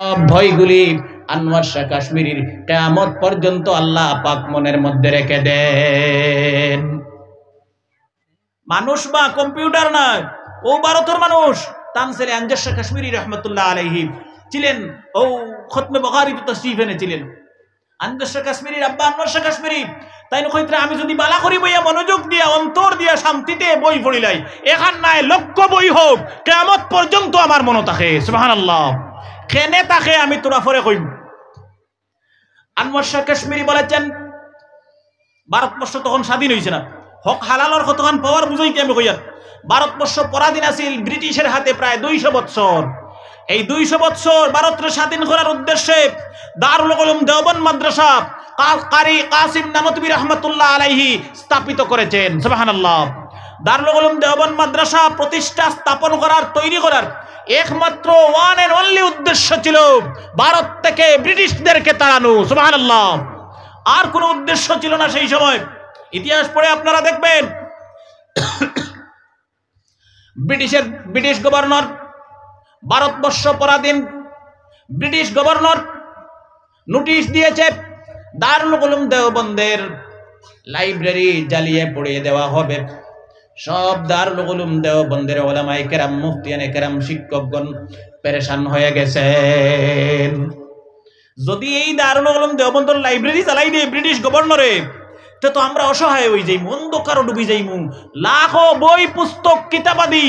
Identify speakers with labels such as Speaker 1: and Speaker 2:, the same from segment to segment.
Speaker 1: ভয়গুলি আনোয়ার শাহ কাশ্মীরির কিয়ামত পর্যন্ত আল্লাহ পাক মনের মধ্যে রেখে দেন। মানুষ বা কম্পিউটার না, ও ভারতের মানুষ। তানসেলে আনজার শাহ কাশ্মীরি রহমতুল্লাহ আলাইহি ছিলেন, ও খতমে বুখারীতে তাশরীফ এনেছিলেন। আনজার শাহ কাশ্মীরির আব্বা আনোয়ার শাহ কাশ্মীরি তাই নইত্রে আমি যদি বালা করি বইয়া মনোযোগ দিয়া অন্তর দিয়া শান্তিতে বই পড়িলাই, এখান নাই লক্ষ বই হোক কিয়ামত পর্যন্ত আমার মনে থাকে। সুবহানাল্লাহ। কেনে তাকে আমি তোরা পরে কইম। আনোয়ার শাহ কাশ্মীরি বলেছেন, ভারতবর্ষ তখন স্বাধীন হয়েছে না, হক হালালর কতখান পাওয়ার বুঝাইতে আমি কইয়া। ভারতবর্ষ পরাধীন আছিল ব্রিটিশের হাতে প্রায় 200 বৎসর। এই 200 বৎসর ভারতকে স্বাধীন করার উদ্দেশ্যে দারুল উলুম দেওবন্দ মাদ্রাসা কারি কাসিম নানতবী রহমতুল্লাহ আলাইহি স্থাপিত করেছেন। সুবহানাল্লাহ। দারুল উলুম দেওবন্দ মাদ্রাসা প্রতিষ্ঠা স্থাপন করার, তৈরি করার একমাত্র ওয়ান এন্ড অনলি উদ্দেশ্য ছিল ভারত থেকে ব্রিটিশদেরকে তাড়ানো। সুবহানাল্লাহ। আর কোনো উদ্দেশ্য ছিল না সেই সময়। ইতিহাস পড়ে আপনারা দেখবেন, ব্রিটিশ গভর্নর, ভারতবর্ষ পরাধীন ব্রিটিশ গভর্নর নোটিশ দিয়েছে দারুল উলুম দেওবন্দের লাইব্রেরি জ্বালিয়ে পুড়িয়ে দেওয়া হবে। সব দারুল উলুম দেওবন্দের উলামায়ে কেরাম, মুফতিয়ানে কেরাম, শিক্ষকগণ পেরেশান হয়ে গেছেন। যদি এই দারুল উলুম দেওবন্দের লাইব্রেরি চালাই দিয়ে ব্রিটিশ গভর্নরে, তো আমরা অসহায় হয়ে যাইমু, অন্ধকারও ডুবি যাইমু। লাখো বই পুস্তক কিতাবাদি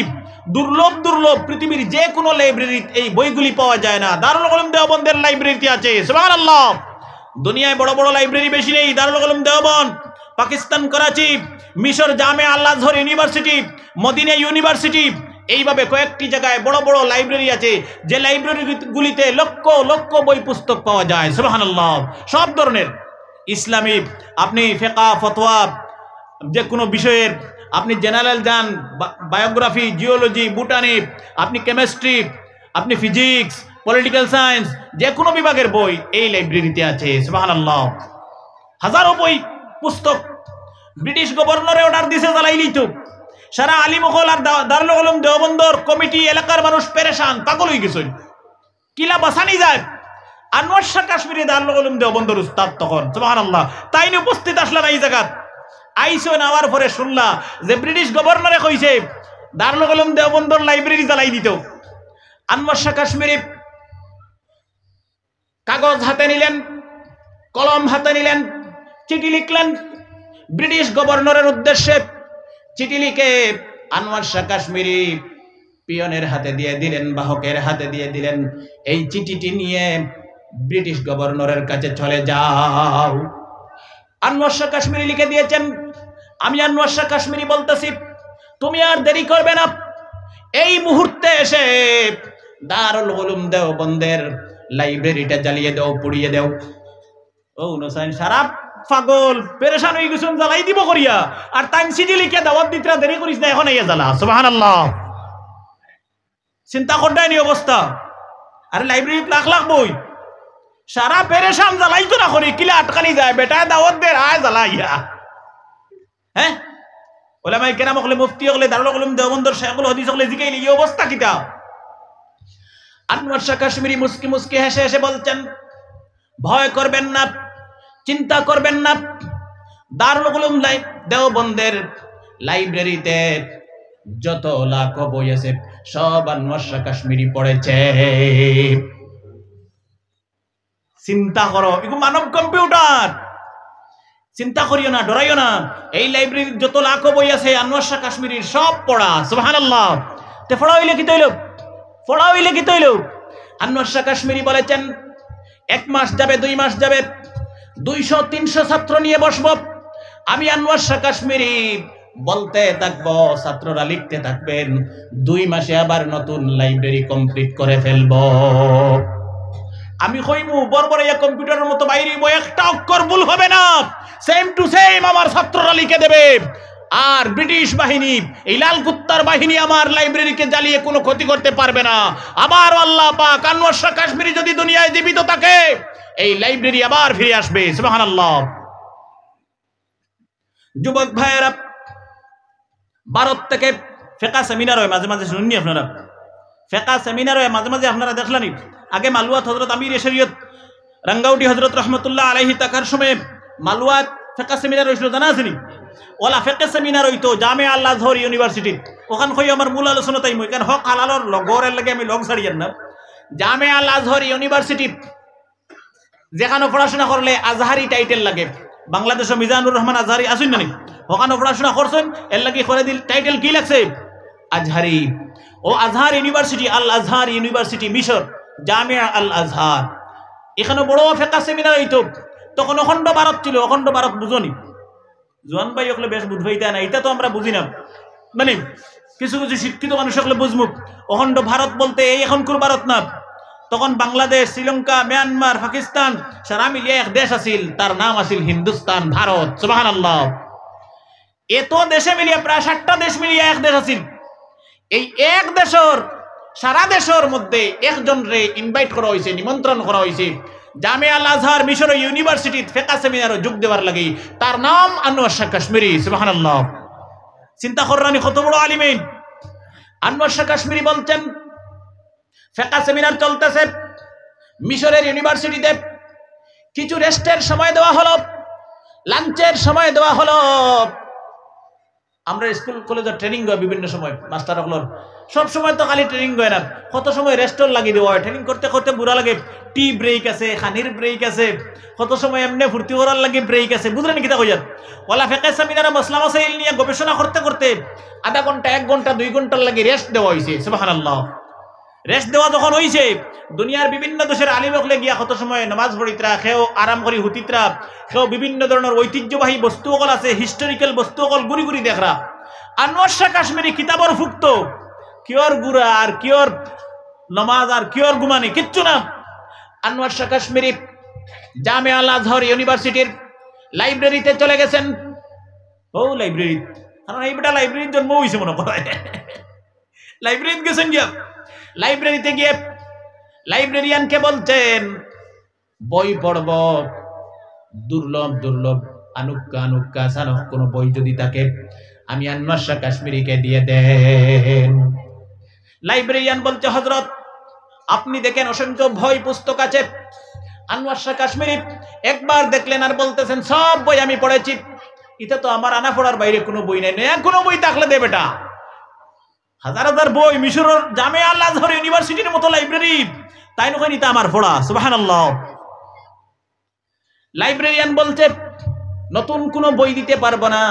Speaker 1: দুর্লভ দুর্লভ, পৃথিবীর যে কোনো লাইব্রেরি এই বইগুলি পাওয়া যায় না, দারুল উলুম দেওবন্দের লাইব্রেরিতে আছে। সুবহানাল্লাহ। দুনিয়ায় বড় বড় লাইব্রেরি বেশি নেই, দারুল উলুম দেওবন্দ, পাকিস্তান করাচি, মিশর জামে আল আজহর ইউনিভার্সিটি, মদিনা ইউনিভার্সিটি, এইভাবে কয়েকটি জায়গায় বড় বড় লাইব্রেরি আছে, যে লাইব্রেরিগুলিতে লক্ষ লক্ষ বই পুস্তক পাওয়া যায়। সুবহানাল্লাহ। সব ধরনের ইসলামী, আপনি ফিকহ ফতোয়া, যে কোনো বিষয়ের, আপনি জেনারেল যান, বায়োগ্রাফি, জিওলজি, বুটানি, আপনি কেমিস্ট্রি, আপনি ফিজিক্স, পলিটিক্যাল সায়েন্স, যে কোনো বিভাগের বই এই লাইব্রেরিতে আছে। সুবহানাল্লাহ। হাজারো বই পুস্তক ব্রিটিশ গভর্নরে অর্ডার দিছে জ্বালাইলি তো। সারা আলিমুল আর দারুল উলুম দেওবন্দর কমিটি, এলাকার মানুষ পেরেশান, পাগল হয়ে গেছে। কিলা বাসানি যায়। আনোয়ার শাহ কাশ্মীরি দারুল উলুম দেওবন্দর উস্তাদ তখন। সুবহানাল্লাহ। তাই নিয়ে উপস্থিত আসলেন এই জায়গা। আইসো নেওয়ার পরে শুনলা যে ব্রিটিশ গভর্নরে কইছে দারুল উলুম দেওবন্দর লাইব্রেরি জ্বালাই দিত। আনোয়ার শাহ কাশ্মীরি কাগজ হাতে নিলেন, কলম হাতে নিলেন, চিঠি লিখলেন ব্রিটিশ গভর্নরের উদ্দেশ্যে। চিঠি লিখে আনোয়ার শাহ কাশ্মীরি পিয়নের হাতে দিয়ে দিলেন, বাহকের হাতে দিয়ে দিলেন, এই চিঠিটি নিয়ে ব্রিটিশ গভর্নরের কাছে চলে যাও। আনোয়ার শাহ কাশ্মীরি লিখে দিয়েছেন, আমি আনোয়ার শাহ কাশ্মীরি বলতেছি, তুমি আর দেরি করবে না, এই মুহূর্তে এসে দারুল উলুম দেওবন্দের লাইব্রেরিটা জ্বালিয়ে দাও, পুড়িয়ে দাও। ও নোসাইন সারা পাগল, পেরেশান হয়ে গেছেন, জ্বালাই দিব করিয়া। আর তাই চিঠি লিখে দাওয়াত দিতে দেরি করিস না, এখন এই জ্বালা। সুবহানাল্লাহ। চিন্তা করতেই নি অবস্থা। আরে লাইব্রেরিতে লাখ লাখ বই, সারা পেরেশান, জ্বালাই তো না করি, কিলা আটকানি যায়, বেটা দাওয়াত দে আয় জ্বালাইয়া। হ্যাঁ, উলামায়ে কেরাম হলে, মুফতি হলে, দারুল উলুম দেওবন্দর শাইখুল হাদিস হলে জিগাইলি এই অবস্থা কিটা। আনোয়ার শাহ কাশ্মীরি মুস্কি মুস্কি হেসে হেসে বলছেন, ভয় করবেন না, চিন্তা করবেন না, দারুল উলুম দেওবন্দের লাইব্রেরিতে যত লাখ বই আছে সব আনোয়ার শাহ কাশ্মীরি পড়েছে। চিন্তা করো, এগুলো মানব কম্পিউটার। চিন্তা করিও না, ডরাইও না, এই লাইব্রেরির যত লাখ বই আছে আনোয়ার শাহ কাশ্মীরির সব পড়া। সুবহানাল্লাহ। তে পড়া হইলে কি তৈল, পড়া হইলে কি তৈল। আনোয়ার শাহ কাশ্মীরি বলেছেন, 1 মাস যাবে, 2 মাস যাবে, 200-300 ছাত্র নিয়ে বসবো, আমি আনোয়ার শাহ কাশ্মীরি বলতে থাকবো, ছাত্ররা লিখতে থাকবেন, 2 মাসে আবার নতুন লাইব্রেরি কমপ্লিট করে ফেলবো। আমি কইমু বরবরাইয়া কম্পিউটারের মতো বাইরে একটা অক্ষর ভুল হবে না, সেম টু সেম আমার ছাত্ররা লিখে দেবে। আর ব্রিটিশ বাহিনী, এই লাল কুত্তার বাহিনী আমার লাইব্রেরিকে জ্বালিয়ে কোনো ক্ষতি করতে পারবে না। আবার আল্লাহ পাক আনোয়ার শাহ কাশ্মীরি যদি দুনিয়ায় জীবিত থাকে, এই লাইব্রেরি আবার ফিরে আসবে। সুবহানাল্লাহ। যুবক ভাইয়েরা, ভারত থেকে ফিকহ সেমিনার হয় মাঝে মাঝে, শুনুননি আপনারা? ফিকহ সেমিনার হয় মাঝে মাঝে, আপনারা দেখলেন? আগে মালুয়াত হযরত আমির শরীয়ত রাঙ্গাউটি হযরত রহমতুল্লাহ আলাইহি থাকার সময় মালুয়াত ফিকহ সেমিনার হইছিল, জানা আছে নি? ওলা ফিকহ সেমিনার হইতো জামিয়া আল আজহর ইউনিভার্সিটি। ওখান কই আমার মূল আলোচনা তাই মই কারণ হক হালালর লগরের লাগে আমি লগ ছাড়িয়ার না। জামিয়া আল আজহর ইউনিভার্সিটি যেখানে পড়াশোনা করলে আজহারি টাইটেল লাগে, বাংলাদেশে মিজানুর রহমান আজহারি আসুন না, ওখানে পড়াশোনা করছেন এর লাগি করে দিল টাইটেল কি লাগছে? আজহারি। ও আজহার ইউনিভার্সিটি, আল আজহার ইউনিভার্সিটি মিশর, জামিয়া আল আজহার, এখানে বড় ফিকহ সেমিনার হইতো। তখন অখণ্ড ভারত ছিল, অখণ্ড ভারত বুঝনি? জোয়ান ভাই ওগুলো বেশ বুঝবাইতা না, এটা তো আমরা বুঝি না, মানে কিছু কিছু শিক্ষিত মানুষ ওগুলো বুঝমুখ। অখণ্ড ভারত বলতে এই এখনকার ভারত না, তখন বাংলাদেশ, শ্রীলঙ্কা, মিয়ানমার, পাকিস্তান সারা মিলিয়ে এক দেশ আছিল, তার নাম আছিল হিন্দুস্তান, ভারত। সুবহানাল্লাহ। এত দেশে মিলিয়ে প্রায় 60টা দেশ মিলিয়ে এক দেশ আছিল। এই এক দেশের সারা দেশের মধ্যে একজন রে ইনভাইট করা হয়েছে, নিমন্ত্রণ করা হয়েছে জামিয়া আল আজহার মিশর ইউনিভার্সিটি ফিকহ সেমিনারে যোগ দেওয়ার লাগি। তার নাম আনোয়ার শাহ কাশ্মীরি। সুবহানাল্লাহ। চিন্তা কররানি কত বড় আলিমিন। আনোয়ার শাহ কাশ্মীরি বলছেন ফিকহ সেমিনার চলতেছে মিশরের ইউনিভার্সিটিতে, কিছু রেস্টের সময় দেওয়া হলো, লাঞ্চের সময় দেওয়া হলো। আমরা স্কুল কলেজের ট্রেনিং হয় বিভিন্ন সময়, মাস্টার হলোর সব সময় তো খালি ট্রেনিং হয় না, কত সময় রেস্টর লাগিয়ে দেওয়া হয়। ট্রেনিং করতে করতে বুড়া লাগে, টি ব্রেক আছে, খানির ব্রেক আছে, কত সময় এমনি ফুর্তি করার লাগে ব্রেক আছে। বুঝলেন কিতা কইয়ার? ওলা ফিকহ সেমিনারে মাসলা মাসাইল নিয়ে গবেষণা করতে করতে আধা ঘন্টা, 1 ঘন্টা, 2 ঘন্টার লাগে রেস্ট দেওয়া হয়েছে। সুবহানাল্লাহ। রেস্ট দেওয়া যখন হয়েছে, দুনিয়ার বিভিন্ন দেশের আলিমকলে গিয়া কত সময় নামাজ পড়িতরা, খেও আরাম করি হুতিতরা, খেও বিভিন্ন ধরনের ঐতিহ্যবাহী বস্তুসকল আছে, হিস্টোরিক্যাল বস্তুসকল গুড়ি গুড়ি দেখরা। আনোয়ার শাহ কাশ্মীরি কিতাবর ফুক্ত কিয়র গুড়া আর কিয়র নমাজ আর কিয়র গুমানি কিচ্ছু না। আনোয়ার শাহ কাশ্মীরি জামিয়া আল আজহর ইউনিভার্সিটির লাইব্রেরিতে চলে গেছেন। ও লাইব্রেরি, কারণ এই বেটা লাইব্রেরির জন্ম হয়েছে মনে হয়। লাইব্রেরিতে গেছেন গিয়া, লাইব্রেরিতে গিয়ে লাইব্রেরিয়ানকে বলছেন বই পড়ব, দুর্লভ দুর্লভ আনুক্কা আনুক্কা সানহ কোনো বই যদি থাকে আমি আনোয়ার শাহ কাশ্মীরিকে দিয়ে দেন। লাইব্রেরিয়ান বলছে হযরত আপনি দেখেন অসংখ্য বই পুস্তক আছে। আনোয়ার শাহ কাশ্মীরি একবার দেখলেন আর বলতেছেন সব বই আমি পড়েছি, এটা তো আমার আনা পড়ার বাইরে কোনো বই নাই। না কোনো বই থাকলে দে বেটা, হাজার হাজার বই, মিশরের জামিয়া আল আজহর ইউনিভার্সিটির মতো লাইব্রেরি, তাই নয় নিতে আমার পড়া। সুবহানাল্লাহ। লাইব্রেরিয়ান বলছে নতুন কোনো বই দিতে পারবো না।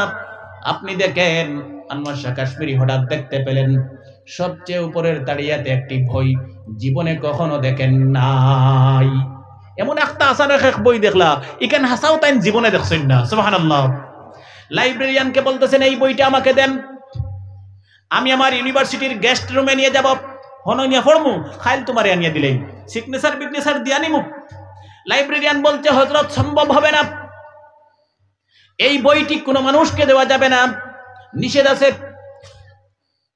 Speaker 1: আপনি দেখেন আনোয়ার শাহ কাশ্মীরি হঠাৎ দেখতে পেলেন সবচেয়ে উপরের তাড়িয়াতে একটি বই জীবনে কখনো দেখেন নাই, এমন একটা আসানের এক বই দেখলা, এখানে হাসাও তাই জীবনে দেখছেন না। সুবহানাল্লাহ। লাইব্রেরিয়ানকে বলতেছেন এই বইটা আমাকে দেন, আমি আমার ইউনিভার্সিটির গেস্ট রুমে নিয়ে যাব, হননিয়া ফরমু খাইল তোমারে আনিয়ে দিলেই সিগনেচার বিগনেচার দিয়া নিমু। লাইব্রেরিয়ান বলছে হযরত সম্ভব হবে না, এই বইটি কোনো মানুষকে দেওয়া যাবে না, নিষেধ আছে।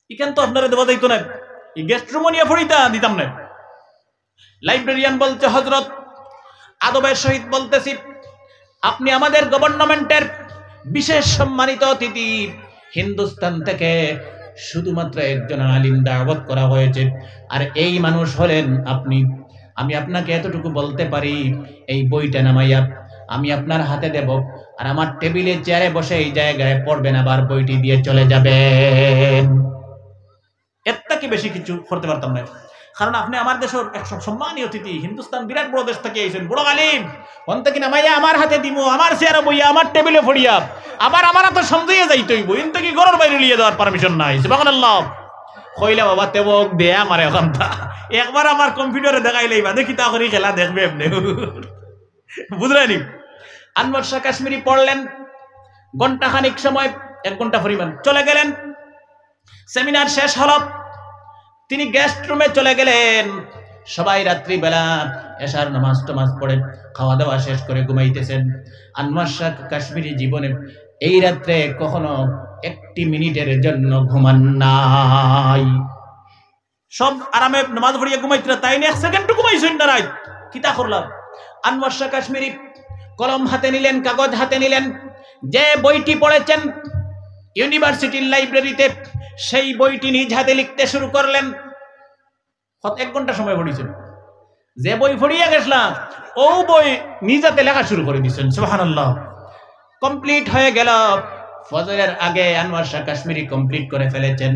Speaker 1: এখান তো আপনারা দেওয়া যাইতো না, এই গেস্ট রুমে নিয়ে ফরিতা দিতাম না। লাইব্রেরিয়ান বলছে হযরত আদবের সহিত বলতেছি আপনি আমাদের গভর্নমেন্টের বিশেষ সম্মানিত অতিথি, হিন্দুস্তান থেকে শুধুমাত্র একজন আলিম দাওয়াত করা হয়েছে, আর এই মানুষ হলেন আপনি। আমি আপনাকে এতটুকু বলতে পারি এই বইটা নামাইয়া আমি আপনার হাতে দেব, আর আমার টেবিলে চেয়ারে বসে এই জায়গায় পড়বেন, আবার বইটি দিয়ে চলে যাবেন। এর থেকে বেশি কিছু করতে পারতাম না, কারণ আপনি আমার দেশের এক সম্মানীয় অতিথি, হিন্দুস্তান বিরাট বড় দেশ থেকে আইছেন, বড় আলিম, অন্ত কি নামাইয়া আমার হাতে দিব, আমার চেয়ারে বইয়া আমার টেবিলে ফড়িয়া আবার আমার হাতে সমঝাইয়া যাইতেই বই, এর থেকে ঘরের বাইরে নিয়ে যাওয়ার পারমিশন নাই। সুবহানাল্লাহ। কইলা বাবা তেবক দেয়া আমার এখন একবার আমার কম্পিউটারে দেখাইলেই বা দেখি তা করি খেলা দেখবে এমনি, বুঝলেনি? আনোয়ার শাহ কাশ্মীরি পড়লেন, ঘন্টা খানিক সময়, 1 ঘন্টা পরিমাণ চলে গেলেন। সেমিনার শেষ হলো, তিনি গেস্ট রুমে চলে গেলেন। সবাই রাত্রিবেলা এশার নামাজ টামাজ পড়ে খাওয়া দাওয়া শেষ করে ঘুমাইতেছেন। আনোয়ার শাহ কাশ্মীরি জীবনে এই রাত্রে কখনো 1 মিনিটের জন্য ঘুমান নাই। সব আরামে নামাজ পড়িয়া ঘুমাইতে, তাই না 1 সেকেন্ড ঘুমাইছেন না রাত। কিতা করলাম? আনোয়ার শাহ কাশ্মীরি কলম হাতে নিলেন, কাগজ হাতে নিলেন, যে বইটি পড়েছেন ইউনিভার্সিটির লাইব্রেরিতে সেই বইটি নিজ হাতে লিখতে শুরু করলেন। 1 ঘন্টা সময় পড়েছেন। যে বই পড়িয়া গেছিলাম ও বই নিজাতে লেখা শুরু করে দিচ্ছেন। সুবহানাল্লাহ। কমপ্লিট হয়ে গেল। ফজরের আগে আনোয়ার শাহ কাশ্মীরি কমপ্লিট করে ফেলেছেন।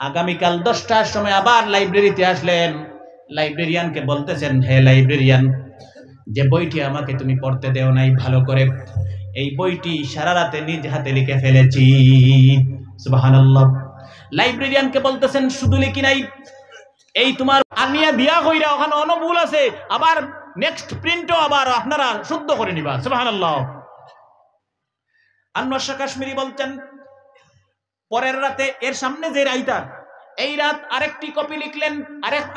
Speaker 1: আগামীকাল 10টার সময় আবার লাইব্রেরিতে আসলেন। লাইব্রেরিয়ানকে বলতেছেন, হে লাইব্রেরিয়ান, যে বইটি আমাকে তুমি পড়তে দেও নাই ভালো করে, এই বইটি সারা রাতে নিজ হাতে লিখে ফেলেছি। সুবহানাল্লাহ। লাইব্রেরিয়ানকে বলতেছেন, শুধু লিখি নাই, এই তোমার আনিয়া দিয়া কইরা ওখানে অন্য ভুল আছে, আবার নেক্সট প্রিন্টও আবার আপনারা শুদ্ধ করে নিবা। সুবহানাল্লাহ। আনোয়ার শাহ কাশ্মীরি বলছেন, পরের রাতে এর সামনে যে রাইতা এই রাত আরেকটি কপি লিখলেন,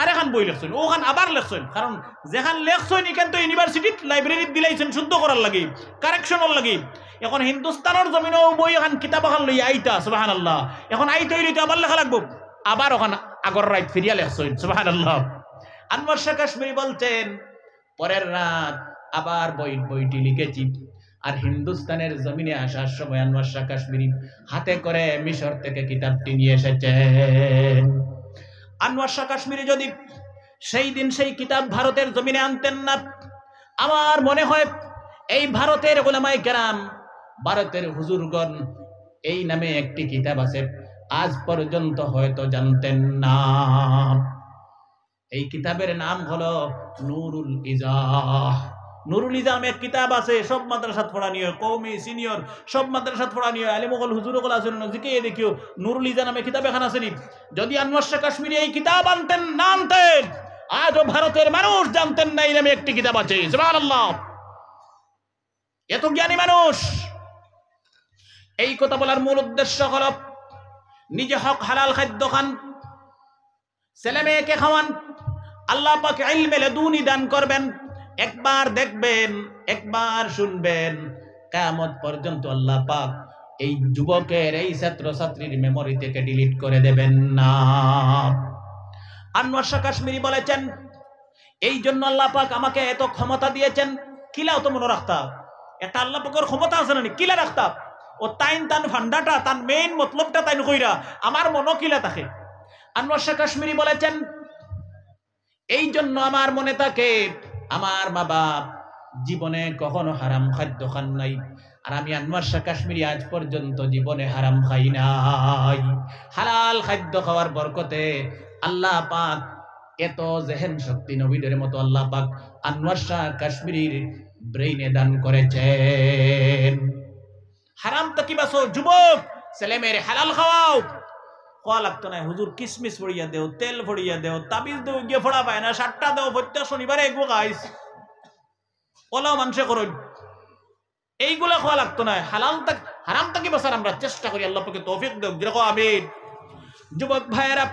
Speaker 1: আরেকখান বই লিখছেন, ওখান আবার লিখছেন। কারণ যেখান লেখছেন এখান তো ইউনিভার্সিটি লাইব্রেরিত দিলাইছেন শুদ্ধ করার লাগি, কারেকশনের লাগি। এখন হিন্দুস্তানের জমিনও বই এখন কিতাব এখন লই আইতা। সুবহানাল্লাহ। এখন আইতে হইলে তো আবার লেখা লাগবো, আবার ওখান আগর রাত ফিরিয়া লেখছেন। সুবহানাল্লাহ। আনোয়ার শাহ কাশ্মীরি বলছেন, পরের রাত আবার বইটি লিখেছি। আর হিন্দুস্তানের জমিনে আসার সময় আনোয়ার শাহ কাশ্মীরি হাতে করে মিশর থেকে কিতাবটি নিয়ে এসেছেন। আনোয়ার শাহ কাশ্মীরি যদি সেই দিন সেই কিতাব ভারতের জমিনে আনতেন না, আমার মনে হয় এই ভারতের উলামায়ে কেরাম, ভারতের হুজুরগণ এই নামে একটি কিতাব আছে আজ পর্যন্ত হয়তো জানতেন না। এই কিতাবের নাম হলো নুরুল ইজাহ। নুরুল ইজাম এক কিতাব আছে, সব মাদ্রাসাত পড়ানিও, কওমি সিনিয়র সব মাদ্রাসাত পড়ানিও, আলিমগল হুজুরগল আছেন নজিকে দেখিও নুরুল ইজাম নামে কিতাব এখানে আসেনি। যদি আনোয়ার শাহ কাশ্মীরি এই কিতাব আনতেন না আনতেন, আজও ভারতের মানুষ জানতেন না এই নামে একটি কিতাব আছে। সুবহানাল্লাহ। এত জ্ঞানী মানুষ। এই কথা বলার মূল উদ্দেশ্য হলো নিজে হক হালাল খাদ্য খান, ছেলে মেয়েকে খাওয়ান, আল্লাহ পাক ইলমে লাদুনি দান করবেন। একবার দেখবেন, একবার শুনবেন, কিয়ামত পর্যন্ত আল্লাহ পাক এই যুবকের, এই ছাত্র ছাত্রীর মেমরি থেকে ডিলিট করে দেবেন না। আনোয়ার শাহ কাশ্মীরি বলেছেন, এই জন্য আল্লাহ পাক আমাকে এত ক্ষমতা দিয়েছেন। কিলাও তো মনে রাখতাম, একটা আল্লাহ পাকের ক্ষমতা আছে না, কিলা রাখতাম ও তাইন তান ফান্ডাটা, তার মেইন মতলবটা তাইন কইরা আমার মনো কিলা থাকে। আনোয়ার শাহ কাশ্মীরি বলেছেন, এই জন্য আমার মনে থাকে আমার মা বাপ জীবনে কখনো হারাম খাদ্য খান নাই, আর আমি আনোয়ার শাহ কাশ্মীরি আজ পর্যন্ত জীবনে হারাম খাই নাই। হালাল খাদ্য খাওয়ার বরকতে আল্লাহ পাক এত জেহেন শক্তি নবীদের মতো আল্লাহ পাক আনোয়ার শাহ কাশ্মীরির ব্রেইনে দান করেছেন। হারাম তো কি বাসো যুবক, ছেলে মেয়ের হালাল খাওয়াও। কোয়া লাগতো না হুজুর কিসমিস ফড়িয়া দেও, তেল ফড়িয়া দেও, তাবিজ দেও, গিয়ে ফোড়া পায় না, 7টা দেও, প্রত্যেক শনিবারে এগো গাইস ওলাও মানুষে করুন, এইগুলা খাওয়া লাগতো না। হালাল তাক হারাম তাকি বাসার আমরা চেষ্টা করি, আল্লাহ পাকে তৌফিক দেও, যেরকম আমিন। যুবক ভাইয়েরা,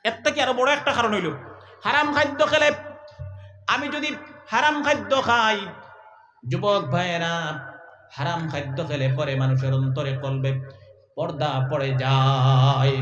Speaker 1: এর থেকে আরো বড় একটা কারণ হইল, হারাম খাদ্য খেলে, আমি যদি হারাম খাদ্য খাই, যুবক ভাইয়েরা, হারাম খাদ্য খেলে পরে মানুষের অন্তরে কলবে পর্দা পড়ে যায়।